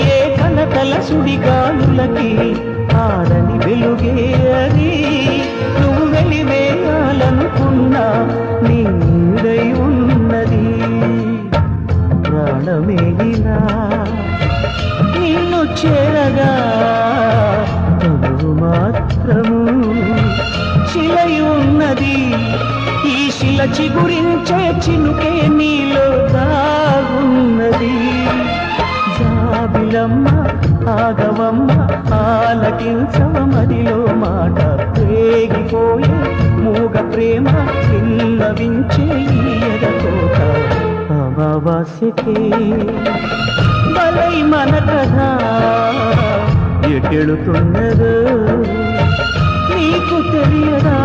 ఏ కలకల సుడిగాలులకి ఆడని వెలుగే అది నువ్వు వెలివేయాలనుకున్నా నీ నీడై ఉన్నది ప్రాణమేగినా నిన్ను చేరగా తనువు మాత్రము శిలై ఉన్నది ఈ శిల చిగురించే చినుకే నీలో దాగున్నది జాబిలమ్మ ఆగవమ్మ ఆలకించవ మదిలో మాట రేగిపోయే మూగ ప్రేమ విన్నవించే ఎదకోట అమావాస్యకే బలై మన కథ ఎటెళుతున్నదో నీకు తెలియదా